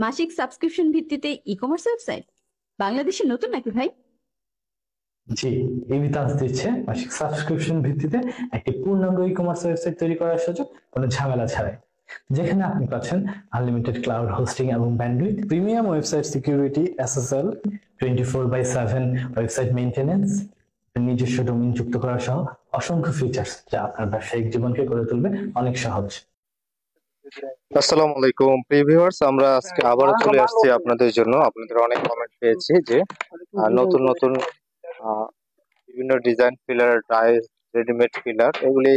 মাসিক সাবস্ক্রিপশন ভিত্তিতে e-commerce website বাংলাদেশে নতুন নাকি ভাই? জি, ইভিতাস দিচ্ছে মাসিক সাবস্ক্রিপশন ভিত্তিতে একটি পূর্ণাঙ্গ ই-কমার্স ওয়েবসাইট তৈরি করার সুযোগ কোনো ঝামেলা ছাড়াই, যেখানে আপনি পাচ্ছেন আনলিমিটেড ক্লাউড হোস্টিং এবং bandwidth, premium website security, SSL 24/7 website maintenance, নিজস্ব ডোমেইন যুক্ত করা সহ অসংখ্য ফিচার্স যা আপনার ব্যবসায়িক জীবনকে করে তুলবে অনেক সহজ। আসসালামু আলাইকুম প্রিয় ভিউয়ার্স, আমরা আজকে আবারও চলে আসছি আপনাদের জন্য। আপনাদের অনেক কমেন্ট পেয়েছি যে নতুন নতুন বিভিন্ন design pillar, tiles, readymade pillar এগুলি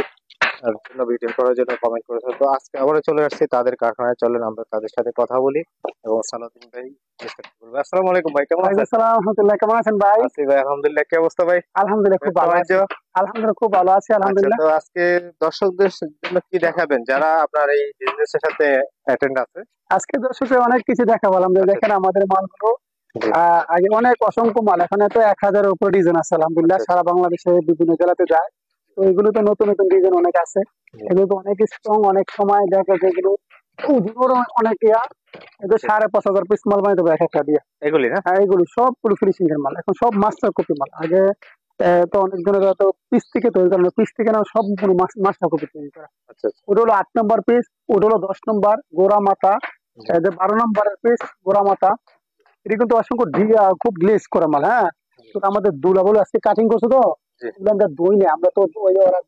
জন্য ভিডিও করার জন্য কমেন্ট করেছে। তো আজকে আবারও চলে আসছি তাদের কারখানায়। চলেন আমরা তাদের সাথে কথা বলি এবং সালাউদ্দিন ভাই বিস্তারিত বলবো। আসসালামু আলাইকুম ভাই, কেমন আছেন? আসসালামু আলহামদুলিল্লাহ, কেমন আছেন ভাই? আছি ভাই, আলহামদুলিল্লাহ। কি অবস্থা ভাই? আলহামদুলিল্লাহ খুব ভালো আছি। আলহামদুলিল্লাহ খুব ভালো আছি, আলহামদুলিল্লাহ। তো আজকে দর্শকদের জন্য কি দেখাবেন যারা আপনার এই বিজনেসের সাথে অ্যাটেন্ড আছে? আজকে দর্শকদের অনেক কিছু দেখাবো। আলহামদুলিল্লাহ দেখেন আমাদের মালগুলো আগে অনেক অসংখ্য মাল, এখানে তো 1000-এর উপর ডিজাইন আছে আলহামদুলিল্লাহ। সারা বাংলাদেশে বিভিন্ন জেলাতে যায়। তো এগুলো তো নতুন নতুন ডিজাইন অনেক আছে, এগুলো তো অনেক স্ট্রং। অনেক সময় দেখা যায় এগুলো অনেক এগুলো 5,500 পিস মাল বানিয়ে দেবো এক একটা দিয়ে। এগুলি না? হ্যাঁ, এগুলো সবগুলো ফিনিশিং এর মাল, এখন সব মাস্টার কপি মাল। আগে তো অনেকজনের তো পিস থেকে তৈরি করা, পিস থেকে না সবগুলো মাস্টার কপি তৈরি করা। ওটা হলো 8 নম্বর পিস, ওটা হলো 10 নম্বর গোড়া মাথা, 12 নম্বরের পিস গোড়া মাথা। এটা কিন্তু অসংখ্য খুব গ্লেজ করা মাল। হ্যাঁ, তো আমাদের দুলা বলে আজকে কাটিং করছে, তো আমরা দই না, আমরা তো ওই ওরা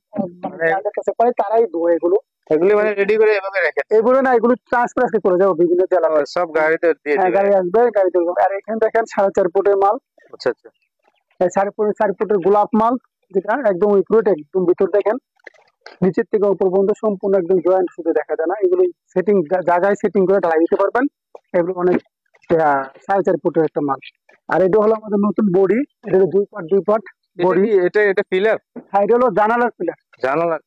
যাদের কাছে পাই তারাই দই এগুলো। এগুলি মানে রেডি করে এভাবে রেখে এগুলো না, এগুলো ট্রান্সফার করে যাবো বিভিন্ন জেলা, সব গাড়িতে দিয়ে দিবে। গাড়ি আসবে, গাড়িতে। আর এখানে দেখেন 4.5 ফুটের মাল। আচ্ছা আচ্ছা, 4 ফুটের গোলাপ মাল, যেটা একদম উইক্রুট, একদম ভিতর দেখেন নিচের থেকে উপর পর্যন্ত সম্পূর্ণ একদম জয়েন্ট, শুধু দেখা যায় না। এগুলো সেটিং জায়গায় সেটিং করে ঢালাই দিতে পারবেন। এগুলো অনেক 4.5 ফুটের একটা মাল। আর এটা হলো আমাদের নতুন বডি, এটা হলো 2 পার্ট বডি। এটা পিলার? হ্যাঁ, এটা হলো জানালার পিলার। জানালা।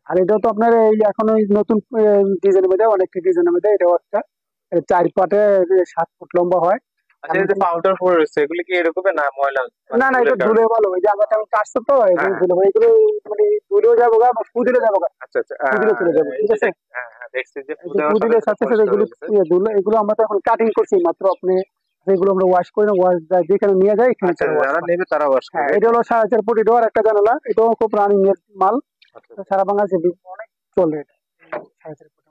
আর এটা তো আপনার এই এখন ওই নতুন ডিজাইনের মধ্যে, অনেকটা ডিজাইনের মধ্যে এটাও একটা 4 পার্টে 7 ফুট লম্বা হয়। পাউডার পরে রয়েছে, এগুলি কি এরকম না ময়লা? না না, এটা ধুলে ভালো। ওই যে আমরা তেমন কাটছে তো এগুলো মানে ধুলেও যাবো গা, ফুদিলে যাবো গা। আচ্ছা আচ্ছা, ফুদিলে চলে যাবো, ঠিক আছে। দেখছি যে ফুদিলের সাথে সাথে এগুলো এগুলো আমরা তো এখন কাটিং করছি মাত্র। আপনি এগুলো আমরা ওয়াশ করি না, ওয়াশ যেখানে নিয়ে যাই এখানে যারা নেবে তারা ওয়াশ করে। এটা হলো 4.5 ফুট, এটাও একটা জানালা, এটাও খুব রানিং এর মাল। সারা বাংলাদেশে অনেক চলে এটা 4.5 ফুট।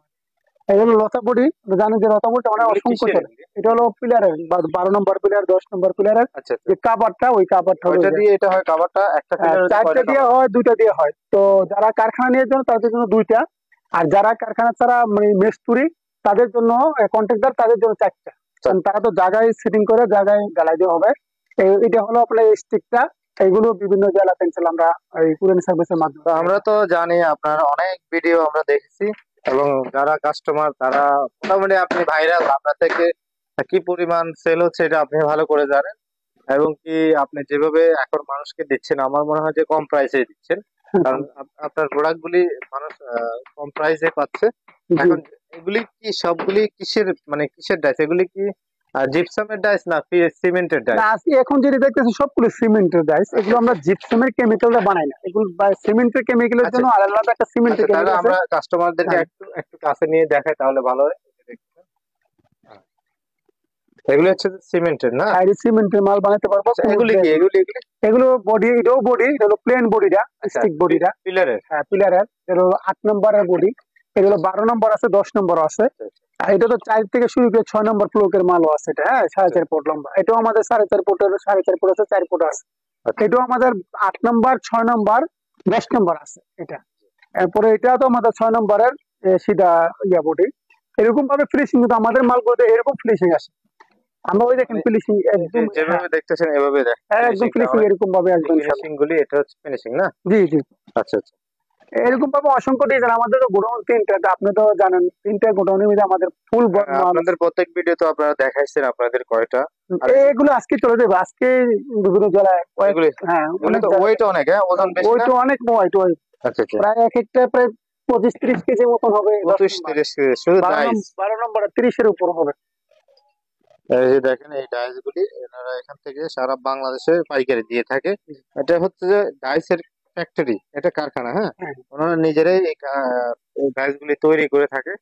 এটা হলো লতা বডি, জানেন যে লতা বডিটা অনেক অসংখ্য চলে। এটা হলো পিলারের 12 নম্বর পিলার, 10 নম্বর পিলারের যে কাভারটা, ওই কাভারটা ওইটা দিয়ে এটা হয়। কাভারটা একটা পিলারে 4টা দিয়ে হয়, 2টা দিয়ে হয়। তো যারা কারখানা নিয়ে জন্য তাদের জন্য 2টা, আর যারা কারখানা ছাড়া মানে মেস্তুরি তাদের জন্য, কন্ট্রাক্টর তাদের জন্য 4টা। কারণ তারা তো জায়গায় সেটিং করে জায়গায় ঢালাই দেওয়া হবে। এটা হলো আপনার স্টিকটা। এগুলো বিভিন্ন জেলা পেন্সিল আমরা এই কুরিয়ার সার্ভিসের মাধ্যমে। আমরা তো জানি আপনার অনেক ভিডিও আমরা দেখেছি, এবং যারা কাস্টমার তারা মোটামুটি আপনি ভাইরাল, আপনার থেকে কি পরিমাণ সেল হচ্ছে এটা আপনি ভালো করে জানেন। এবং কি আপনি যেভাবে এখন মানুষকে দিচ্ছেন, আমার মনে হয় যে কম প্রাইসে দিচ্ছেন, কারণ আপনার প্রোডাক্ট গুলি মানুষ কম প্রাইসে পাচ্ছে। এখন এগুলি কি সবগুলি কিসের ডাইস? এগুলি কি জিপসামের ডাইস না সিমেন্টের ডাইস? এখন যেটা দেখতেছি সবগুলো সিমেন্টের ডাইস। এগুলো আমরা জিপসামের কেমিক্যালটা বানাই না, এগুলো সিমেন্টের কেমিক্যালের জন্য আলাদা একটা সিমেন্টের কেমিক্যাল আছে। আমরা কাস্টমারদেরকে একটু কাছে নিয়ে দেখাই তাহলে ভালো হয়। এগুলো হচ্ছে সিমেন্টের না? আর সিমেন্টের মাল বানাতে পারবো। এগুলি কি? এগুলো বডি, এটাও বডি, এটা হলো প্লেন বডিটা, স্টিক বডিটা পিলারের। হ্যাঁ, পিলারের। এটা হলো 8 নম্বরের বডি, এগুলো 12 নম্বর আছে, 10 নম্বর আছে। আর এটা তো 4 থেকে শুরু করে 6 নম্বর ফ্লোকের মালও আছে। এটা 4.5 ফুট লম্বা। এটাও আমাদের 4.5 ফুটের, 4.5 ফুট আছে, 4 ফুট আছে। এটাও আমাদের 8 নম্বর, 6 নম্বর, 10 নম্বর আছে এটা। এরপরে এটা তো আমাদের 6 নম্বরের সিধা বডি। এরকম ভাবে ফিনিশিং, কিন্তু আমাদের মালগুলোতে এরকম ফিনিশিং আসে। আমরা ওই দেখেন ফিনিশিং একদম যেভাবে দেখতেছেন এভাবে একদম ফিনিশিং এরকম ভাবে একদম ফিনিশিং গুলি। এটা হচ্ছে ফিনিশিং না? জি জি। আচ্ছা আচ্ছা, এরকম ভাবে অসংখ্য ডিজাইন। আমাদের তো গোডাউন 3টা, আপনি তো জানেন 3টা গোডাউনের মধ্যে আমাদের ফুল। আপনাদের প্রত্যেক ভিডিও তো আপনারা দেখাইছেন আপনাদের কয়টা। এগুলো আজকে চলে যাবে, আজকে বিভিন্ন জেলায়। হ্যাঁ, ওয়েট অনেক, ওজন বেশি, ওয়েট অনেক ওয়েট। আচ্ছা আচ্ছা, প্রায় এক একটা প্রায় 25-30 কেজি মতন হবে। 25-30 কেজি শুধু ডাইস? 12 নম্বর 30-এর উপর হবে। এই যে দেখেন এই ডাইস গুলি এনারা এখান থেকে সারা বাংলাদেশে পাইকারি দিয়ে থাকে। এটা হচ্ছে যে ডাইসের ফ্যাক্টরি, এটা কারখানা। হ্যাঁ, ওনারা নিজেরাই এই ডাইস গুলি তৈরি করে থাকে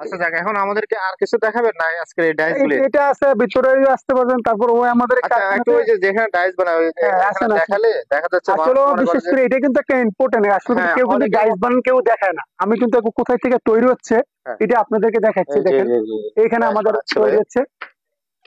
আচ্ছা যাক, এখন আমাদেরকে আর কিছু দেখাবেন না আজকের এই ডাইস গুলি? এটা আছে ভিতরে আসতে পারবেন, তারপর ওই আমাদের আচ্ছা একটু ওই যে যেখানে ডাইস বানায় ওই এখানে আসেন আসেন। দেখালে দেখা যাচ্ছে মানুষ আসলে মনে করে বিশেষ যে করে এটা কিন্তু একটা ইম্পর্টেন্ট, আসলে হ্যাঁ কেউ কিন্তু অনেকে ডাইস বানান কেউ দেখায় না, আমি কিন্তু কোথায় থেকে তৈরি হচ্ছে হ্যাঁ এটা আপনাদেরকে দেখাচ্ছি। এই যে দেখেন এখানে ডাইস আমাদের বানাচ্ছে ভাই। তৈরি হচ্ছে,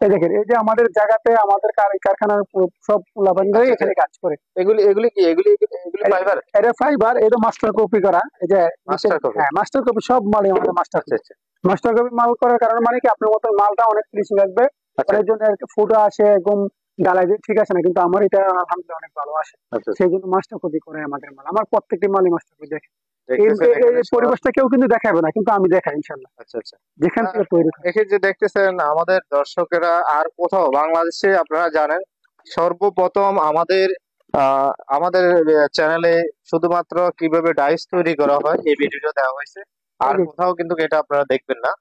এই দেখেন এই যে আমাদের জায়গাতে আমাদের কারখানার সব লাভানরাই আচ্ছা আচ্ছা, এখানে কাজ করে। এগুলি এগুলি কি এগুলি এগুলি ফাইবার? এটা ফাইবার, এটা মাস্টার কপি করা, এই যে মাস্টার কপি? হ্যাঁ মাস্টার কপি সব মালই আমাদের মাস্টার আচ্ছা কপি। আচ্ছা মাস্টার কপি মাল করার কারণ মানে কি আপনার মতন মালটা অনেক ফিনিশিং আসবে, আচ্ছা এর জন্য ফুটো আসে একদম ডালাই দিয়ে ঠিক আছে না, কিন্তু আমার এটা আলহামদুলিল্লাহ অনেক ভালো আসে, আচ্ছা সেই জন্য মাস্টার কপি করে আমাদের মাল, আমার প্রত্যেকটি মালই মাস্টার কপি দেখে। দেখতেছেন এখানে এই পরিবেশটা কেউ কিন্তু দেখাবে না, কিন্তু আমি দেখাই ইনশাল্লাহ আচ্ছা আচ্ছা। যেখান আর থেকে তৈরি হয়। এখানে যে দেখতেছেন আমাদের দর্শকেরা আর কোথাও বাংলাদেশে আপনারা জানেন সর্বপ্রথম আমাদের আমাদের চ্যানেলে শুধুমাত্র কিভাবে ডাইস তৈরি করা হয় এই ভিডিওটা দেওয়া হয়েছে, আর কোথাও কিন্তু এটা আপনারা দেখবেন না।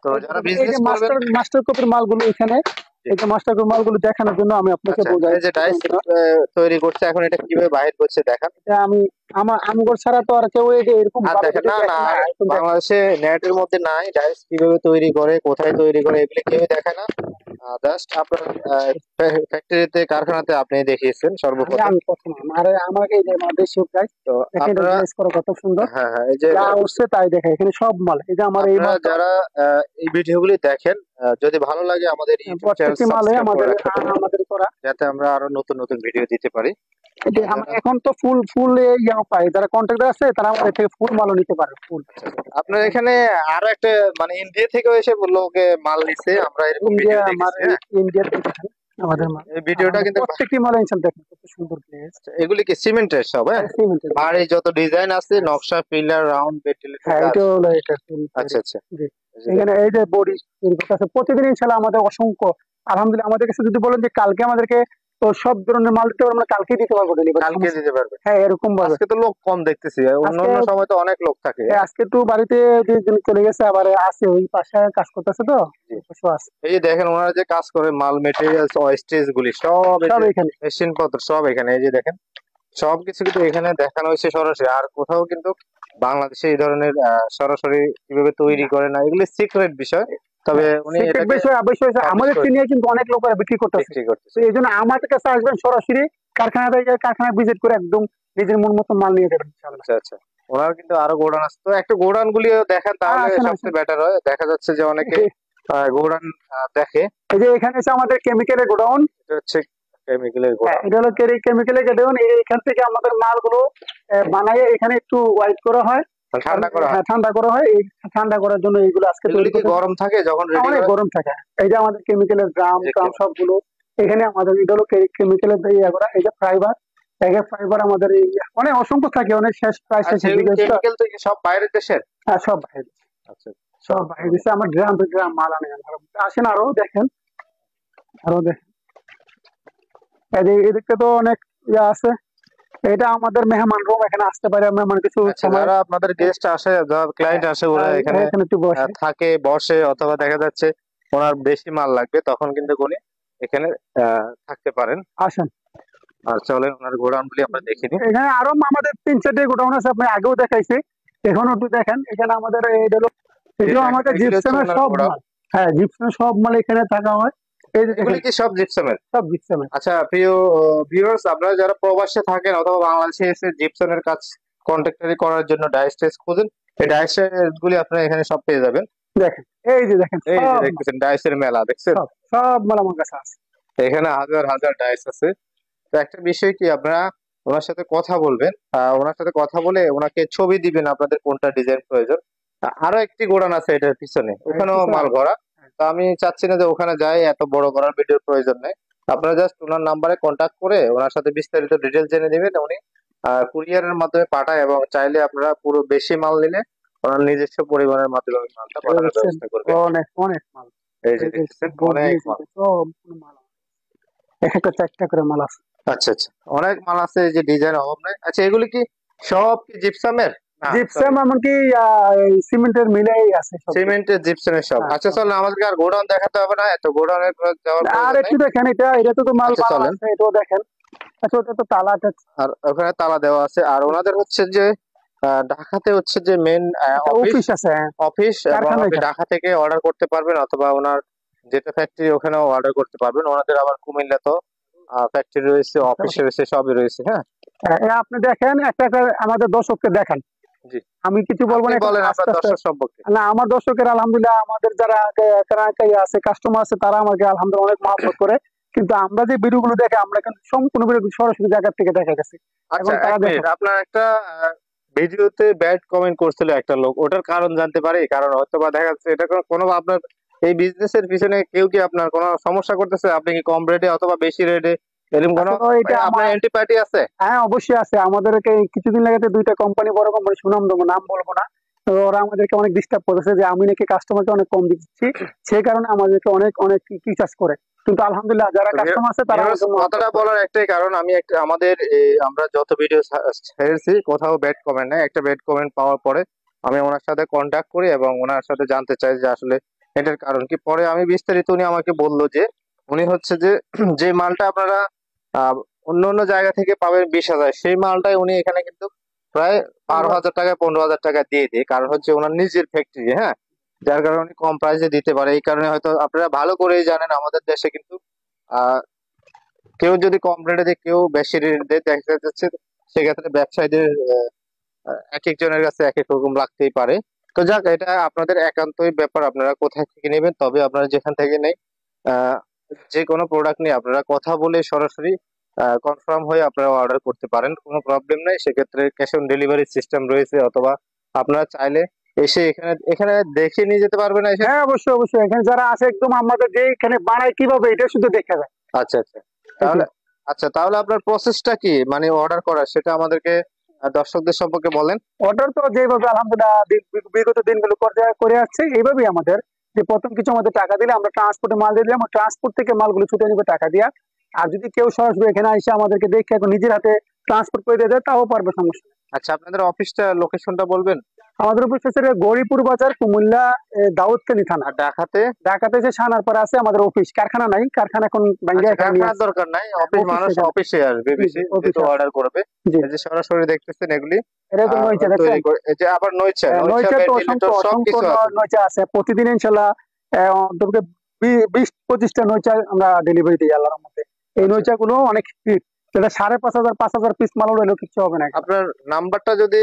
তো যারা এই বিজনেস যে করবেন মাস্টার কপির মালগুলো এখানে, এই যে মাস্টার কপির মালগুলো দেখানোর জন্য আমি আপনাকে আচ্ছা বোঝাই। এই যে ডাইস তৈরি করছে এখন এটা কিভাবে বাইর করছে দেখান। এটা আমি আমার আমগর ছাড়া তো আর কেউ এই যে এরকম আর ভালো দেখেন করে না দেখে না না, আর এরকম দেখে না। বাংলাদেশে নেটের মধ্যে নাই ডাইস কিভাবে তৈরি করে কোথায় তৈরি করে এগুলি কেউ দেখে না। জাস্ট আপনার ফ্যাক্টরিতে কারখানাতে আপনি দেখিয়েছেন সর্বপ্রথম। আমি প্রথম আমাকে এই যে আমাদের দেশীয় প্রাইস তো এখানে আপনারা ড্রেস করা কত সুন্দর, হ্যাঁ হ্যাঁ এই যে যা উঠছে তাই দেখে এখানে সব মাল, এই যে আমার এই আপনারা মালটা যারা এই ভিডিওগুলি দেখেন যদি ভালো লাগে আমাদের ইউটিউব চ্যানেল প্রত্যেকটি মালে সাবস্ক্রাইব করে আমাদের রাখতে পারেন আমাদের করা। যাতে আমরা আরো নতুন নতুন ভিডিও দিতে পারি। এটা এখন তো ফুল ফুল ইয়া পাই, যারা কন্ট্রাক্টর আছে তারা আমাদের থেকে ফুল মালও নিতে পারে ফুল। আপনার এখানে আরো একটা মানে ইন্ডিয়া থেকেও এসে বললো ওকে মাল নিছে, আমরা এরকম ইন্ডিয়া ভিডিও আমার দেখেছি। হ্যাঁ ইন্ডিয়া থেকে আমাদের মাল, এই ভিডিওটা আমাদের কিন্তু প্রত্যেকটি মালে ইনশাল্লাহ দেখেন কত সুন্দর প্লেস। এগুলি কি সিমেন্টের সব? হ্যাঁ আর এই যত ডিজাইন আছে নকশা পিলার রাউন্ড ভেন্টিলেটর হ্যাঁ কাজ। এটা হলো এটা ফুল আচ্ছা আচ্ছা জি। এখানে এই যে বডি আছে প্রতিদিন ইনশাল্লাহ আমাদের অসংখ্য, আলহামদুলিল্লাহ আমাদের কাছে যদি বলেন যে কালকে আমাদেরকে তো সব ধরনের মাল দিতে পারবো, আমরা কালকে দিতে পারবো ডেলিভারি, কালকে দিতে পারবে? হ্যাঁ এরকম ভাবে। আজকে তো লোক কম দেখতেছি, অন্যান্য সময় তো অনেক লোক থাকে। আজকে একটু বাড়িতে যে চলে গেছে, আবার আছে ওই পাশে কাজ করতেছে তো আছে। এই যে দেখেন ওনারা যে কাজ করে মাল মেটেরিয়ালস ওয়েস্টেজ গুলি সব এখানে মেশিন পত্র সব এখানে, এই যে দেখেন সবকিছু কিন্তু এখানে দেখানো হয়েছে সরাসরি। আর কোথাও কিন্তু বাংলাদেশে এই ধরনের সরাসরি কিভাবে তৈরি করে না, এগুলি সিক্রেট বিষয়। তবে উনি এটাকে আমাদের নিয়ে কিন্তু অনেক লোকেরা বিক্রি করতেছে, এই জন্য আমাদের কাছে আসবেন সরাসরি কারখানাতে, কারখানা ভিজিট করে একদম নিজের মন মতো মাল নিয়ে যাবেন ইনশাআল্লাহ। আচ্ছা আচ্ছা, ওনার কিন্তু আরো গোডাউন আছে, তো একটু গোডাউন গুলি দেখেন তাহলে সবচেয়ে বেটার হয়। দেখা যাচ্ছে যে অনেকে গোডাউন দেখে। এই যে এখানে হচ্ছে আমাদের কেমিক্যালের গোডাউন, এটা হচ্ছে কেমিক্যালের গোডাউন, এটা হলো কেমিক্যালের গোডাউন। এখান থেকে আমাদের মালগুলো বানায় এখানে একটু ওয়াইট করা হয়, ঠান্ডা করা হয়। হ্যাঁ ঠান্ডা করা হয়, এই ঠান্ডা করার জন্য এইগুলো আজকে তৈরি কি গরম থাকে যখন রেডি অনেক গরম থাকে। এই যে আমাদের কেমিক্যালের ড্রাম সবগুলো এখানে আমাদের এটা হলো কেমিক্যালের ইয়ে করা। এই যে ফাইবার ফাইবার আমাদের অনেক অসংখ্য থাকে, অনেক শেষ প্রায় শেষ কেমিক্যাল তো সব বাইরের দেশের? হ্যাঁ সব বাইরে, আচ্ছা সব বাইরে দেশে। আমার গ্রাম মাল আনে, আসেন আরো দেখেন, আরো দেখেন এদিকে তো অনেক ইয়ে আছে। এটা আমাদের মেহমান রুম, এখানে আসতে পারে মেহমান কিছু যারা আপনাদের গেস্ট আসে, যারা ক্লায়েন্ট আসে ওরা এখানে থাকে বসে, অথবা দেখা যাচ্ছে ওনার বেশি মাল লাগবে তখন কিন্তু উনি এখানে থাকতে পারেন। আসেন আর চলেন ওনার গোডাউন গুলি আমরা দেখিনি। এখানে আরো আমাদের 3-4টা গোডাউন আছে, আপনি আগেও দেখাইছি, এখন একটু দেখেন। এখানে আমাদের এটাও আমাদের জিপসামের সব মাল, হ্যাঁ জিপসামের সব মাল এখানে থাকা হয়। এগুলি কি সব জিপসামের? সব জিপসামের। আচ্ছা প্রিয় ভিউয়ার্স, আপনারা যারা প্রবাসে থাকেন অথবা বাংলাদেশে এসে জিপসামের কাজ কন্ট্রাক্টরি করার জন্য ডাইস টেস্ট খুঁজেন, এই ডাইস গুলি আপনারা এখানে সব পেয়ে যাবেন। দেখেন এই যে দেখেন, এই যে দেখতেছেন ডাইসের মেলা, দেখছেন সব মাল আমার কাছে আছে, এখানে হাজার হাজার ডাইস আছে। তো একটা বিষয় কি, আপনারা ওনার সাথে কথা বলবেন, ওনার সাথে কথা বলে ওনাকে ছবি দিবেন আপনাদের কোনটা ডিজাইন প্রয়োজন। আরো একটি গোডাউন আছে এটার পিছনে, ওখানেও মাল ভরা। তো আমি চাচ্ছি না যে ওখানে যাই, এত বড় করার ভিডিওর প্রয়োজন নেই। আপনারা জাস্ট ওনার নাম্বারে কন্ট্যাক্ট করে ওনার সাথে বিস্তারিত ডিটেলস জেনে নেবেন। উনি কুরিয়ারের মাধ্যমে পাঠায়, এবং চাইলে আপনারা পুরো বেশি মাল নিলে ওনার নিজস্ব পরিবহনের মাধ্যমে মালটা পাঠানোর ব্যবস্থা করবেন। অনেক অনেক মাল, এই যে দেখতেছেন অনেক মাল, একটা 4টা করে মাল আছে। আচ্ছা আচ্ছা, অনেক মাল আছে, এই যে ডিজাইন অভাব নাই। আচ্ছা এগুলি কি সব কি জিপসামের? জিপসাম এমনকি সিমেন্টের মিলেই আছে, সিমেন্টের জিপসামের সব। আচ্ছা চলেন, আমাদেরকে আর গোডাউন দেখাতে হবে না, এত গোডাউনে যাওয়ার আর একটু দেখেন, এটা তো মাল চলেন এটাও দেখেন। আচ্ছা ওটা তো তালা, আর ওখানে তালা দেওয়া আছে। আর ওনাদের হচ্ছে যে ঢাকাতে হচ্ছে যে মেন অফিস অফিস আছে, হ্যাঁ, অফিস এবং কারখানা আপনি এখানে। ঢাকা থেকে অর্ডার করতে পারবেন অথবা ওনার যেটা ফ্যাক্টরি ওখানেও অর্ডার করতে পারবেন। ওনাদের আবার কুমিল্লা তো ফ্যাক্টরি রয়েছে, বুঝতে অফিস পারছি। রয়েছে, সবই রয়েছে। হ্যাঁ, আপনি দেখেন একটা একটা আমাদের দর্শককে দেখান, জি, আমি কিছু বলবো আপনি না, এখন বলেন আস্তে আপনার আস্তে। দর্শক সম্পর্কে। না, আমার দর্শকের আলহামদুলিল্লাহ, আমাদের যারা আছে কাস্টমার আছে, তারা আমাকে আলহামদুলিল্লাহ অনেক মহব্বত করে। কিন্তু আমরা যে ভিডিওগুলো দেখে, আমরা কিন্তু সম্পূর্ণ ভিডিও সরাসরি জায়গা থেকে দেখা গেছে, এবং আচ্ছা, তারা এক দেখে। মিনিট, আপনার একটা ভিডিওতে ব্যাড কমেন্ট করছিল একটা লোক, ওটার কারণ জানতে পারি? কারণ হয়তো বা দেখা যাচ্ছে এটা কোনো আপনার এই বিজনেসের পিছনে কেউ কি আপনার কোনো সমস্যা করতেছে? আপনি কি কম রেটে অথবা বেশি রেটে এরকম কোনো আসলে এটা আপনার আমার, অ্যান্টিপার্টি আছে? হ্যাঁ অবশ্যই আছে। আমাদেরকে এই কিছুদিন লাগাতে দুইটা কোম্পানি, বড় কোম্পানি, সুনাম দেবো, নাম বলবো না, তো ওরা আমাদেরকে অনেক ডিস্টার্ব করেছে যে আমি নাকি কাস্টমারকে অনেক কম দিচ্ছি, সেই কারণে আমাদেরকে অনেক অনেক কি চাষ করে। কিন্তু আলহামদুলিল্লাহ যারা কাস্টমার আছে তারা ভিউয়ার্স, আমাকে কথাটা মহব্বত করে। বলার একটাই কারণ, আমি একটা আমাদের আমরা যত ভিডিও ছেড়েছি কোথাও ব্যাড কমেন্ট নাই। একটা ব্যাড কমেন্ট পাওয়ার পরে আমি ওনার সাথে কন্ট্যাক্ট করি এবং ওনার সাথে জানতে চাই যে আসলে এটার কারণ কি। পরে আমি বিস্তারিত, উনি আমাকে বললো যে উনি হচ্ছে যে যে মালটা আপনারা আহ, অন্য অন্য জায়গা থেকে পাবেন 20,000, সেই মালটাই উনি এখানে কিন্তু প্রায় 12,000 টাকা 15,000 টাকা দিয়ে দিই। কারণ হচ্ছে ওনার নিজের ফ্যাক্টরি, হ্যাঁ, যার কারণে উনি কম প্রাইসে দিতে পারে। এই কারণে হয়তো আপনারা ভালো করেই জানেন আমাদের দেশে কিন্তু আহ কেউ যদি কম রেটে দেয়, কেউ বেশি রেট দেয়, দেখা যাচ্ছে সেক্ষেত্রে ব্যবসায়ীদের এক একজনের কাছে এক এক রকম লাগতেই পারে। তো যাক, এটা আপনাদের একান্তই ব্যাপার, আপনারা কোথায় থেকে নেবেন। তবে আপনারা যেখান থেকে নেই আহ যে কোনো প্রোডাক্ট নিয়ে আপনারা কথা বলে সরাসরি কনফার্ম হয়ে আপনারা অর্ডার করতে পারেন, কোনো প্রবলেম নেই। সেক্ষেত্রে ক্যাশ অন ডেলিভারি সিস্টেম রয়েছে, অথবা আপনারা চাইলে এসে এখানে এখানে দেখে নিয়ে যেতে পারবেন এসে। হ্যাঁ অবশ্যই অবশ্যই, এখানে যারা আছে একদম আমাদের যে এখানে বানায় কিভাবে এটা শুধু দেখা যায়। আচ্ছা আচ্ছা, এটাই। তাহলে আচ্ছা, তাহলে আপনার প্রসেসটা কি, মানে অর্ডার করার, সেটা আমাদেরকে দর্শকদের সম্পর্কে বলেন। অর্ডার তো যেভাবে আলহামদুলিল্লাহ বিগত দিনগুলো করে করে আসছে, এইভাবেই আমাদের, যে প্রথম কিছু আমাদের টাকা দিলে আমরা ট্রান্সপোর্টে মাল দিয়ে দিলাম, ট্রান্সপোর্ট থেকে মালগুলো ছুটে নিবে টাকা দিয়া। আর যদি কেউ সরাসরি এখানে এসে আমাদেরকে দেখে এখন নিজের হাতে ট্রান্সপোর্ট করে দিয়ে যায়, তাও পারবে, সমস্যা নেই। আচ্ছা, আপনাদের অফিসটা লোকেশনটা বলবেন। আমাদের অফিস হচ্ছে গৌরীপুর বাজার, কুমিল্লা, দাউদকান্দি থানা। আর ঢাকাতে? ঢাকাতে যে সানারপাড়া আছে আমাদের অফিস, কারখানা নাই, কারখানা এখন ভাঙ্গা আচ্ছা, এখানে নিয়ে কারখানার আসছে। দরকার নাই, অফিস অফিস মানুষ এখানে, অফিসে আসবে জি বেশি, জি, অফিস যেহেতু আছে। অর্ডার করবে। জি, এই যে সরাসরি দেখতেছেন এগুলি এটা তো নয়চা তৈরি দেখছেন। করে, এই যে আবার নইচা নইচা নয়চা তো অসংখ্য ভেন্টিলেটর অসংখ্য সবকিছু আছে। নয়চা আছে প্রতিদিন ইনশাল্লাহ। অন্তত 20-25টা নয়চা আমরা ডেলিভারি দিই আল্লাহর মধ্যে। এই আচ্ছা, নয়চা গুলো অনেক হিট, যেটা 5,500 পিস মাল হলেও কিছু হবে না এখানে। আপনার নাম্বারটা যদি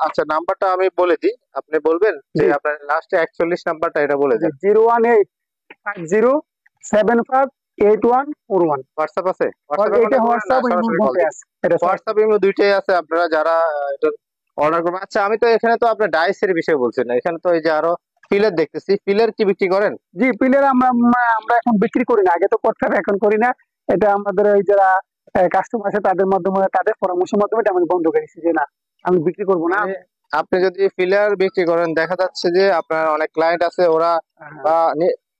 আচ্ছা, নাম্বারটা আমি বলে দিই, আপনি বলবেন যে জি আপনার লাস্টে 41 নাম্বারটা, এটা বলে জি, দেন। 01850758141। হোয়াটসঅ্যাপ আছে? হোয়াটসঅ্যাপে এটা কন্ট্যাক্ট করবেন না হোয়াটসঅ্যাপ এবং সরাসরি কল ফোনপে দিবেন? আছে, এটা হোয়াটসঅ্যাপ ইমো দুইটাই আছে, আপনারা যারা এটা অর্ডার করবেন। আচ্ছা, আমি তো এখানে তো আপনার ডাইসের বিষয় বলছেন না, এখানে তো এই যে আরো পিলার দেখতেছি, পিলার কি বিক্রি করেন? জি, পিলার আমরা আমরা এখন বিক্রি করি না, আগে তো করতাম, এখন করি না। এটা আমাদের ওই যারা কাস্টমার আছে তাদের মাধ্যমে, তাদের পরামর্শের মাধ্যমে এটা আমি বন্ধ করেছি, যে না আমি বিক্রি করবো না। মানে আপনি যদি ফিলার বিক্রি করেন, দেখা যাচ্ছে যে আপনার অনেক ক্লায়েন্ট আছে, ওরা হ্যাঁ, বা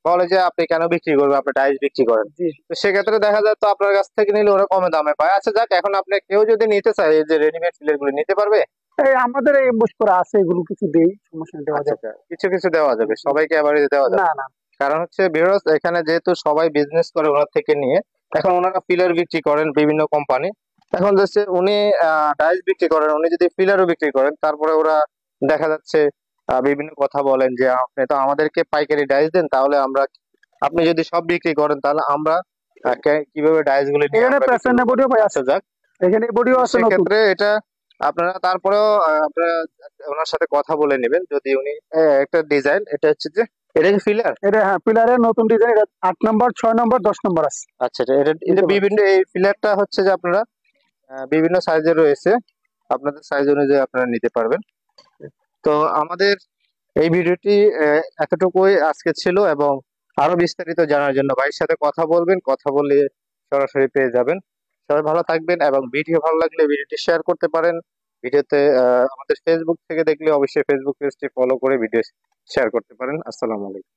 বলে যে আপনি কেন বিক্রি করবেন, আপনি ডাইস বিক্রি করেন। জি। তো সেক্ষেত্রে দেখা যায় তো আপনার কাছ থেকে নিলে ওরা কমে দামে পায়। আচ্ছা যাক, এখন আপনি কেউ যদি নিতে চায় এই যে রেডিমেড ফিলার গুলো নিতে পারবে? এই আমাদের এই এমবুশ করা আছে, এগুলো কিছু দেই, সমস্যা নেই, দেওয়া আচ্ছা যাবে। আচ্ছা, কিছু কিছু দেওয়া যাবে, সবাইকে আবার দেওয়া যাবে না না। না। কারণ হচ্ছে ভিউয়ার্স, এখানে যেহেতু সবাই বিজনেস করে ওনার থেকে নিয়ে, এখন ওনারা ফিলার বিক্রি করেন বিভিন্ন কোম্পানি। এখন যাচ্ছে উনি ডাইস বিক্রি করেন, উনি যদি ফিলারও বিক্রি করেন, তারপরে ওরা দেখা যাচ্ছে বিভিন্ন কথা বলেন যে আপনি তো আমাদেরকে পাইকারি ডাইস দেন, তাহলে আমরা, আপনি যদি সব বিক্রি করেন তাহলে আমরা কিভাবে ডাইস গুলো নিয়ে এখানে আমরা বিক্রি প্যাসেন্ট করবো? বডিও ভাই আচ্ছা আছে, যাক, এখানে বডিও তো আছে নতুন। সেক্ষেত্রে এটা আপনারা তারপরেও আপনারা ওনার সাথে কথা বলে নেবেন। যদি উনি একটা ডিজাইন, এটা হচ্ছে যে এটা কি ফিলার? এটা হ্যাঁ পিলারের নতুন ডিজাইন, এটা 8 নম্বর, 6 নম্বর, 10 নম্বর আছে। আচ্ছা আচ্ছা, এটা এটা নিতে পারেন। বিভিন্ন, এই ফিলারটা হচ্ছে যে আপনারা বিভিন্ন সাইজের রয়েছে, আপনাদের সাইজ অনুযায়ী আপনারা নিতে পারবেন। তো আমাদের এই ভিডিওটি এতটুকুই আজকে ছিল, এবং আরো বিস্তারিত জানার জন্য ভাইয়ের সাথে কথা বলবেন, কথা বললে সরাসরি পেয়ে যাবেন। সবাই ভালো থাকবেন, এবং ভিডিও ভালো লাগলে ভিডিওটি শেয়ার করতে পারেন। ভিডিওতে আমাদের ফেসবুক থেকে দেখলে অবশ্যই ফেসবুক পেজটি ফলো করে ভিডিও শেয়ার করতে পারেন। আসসালামু আলাইকুম।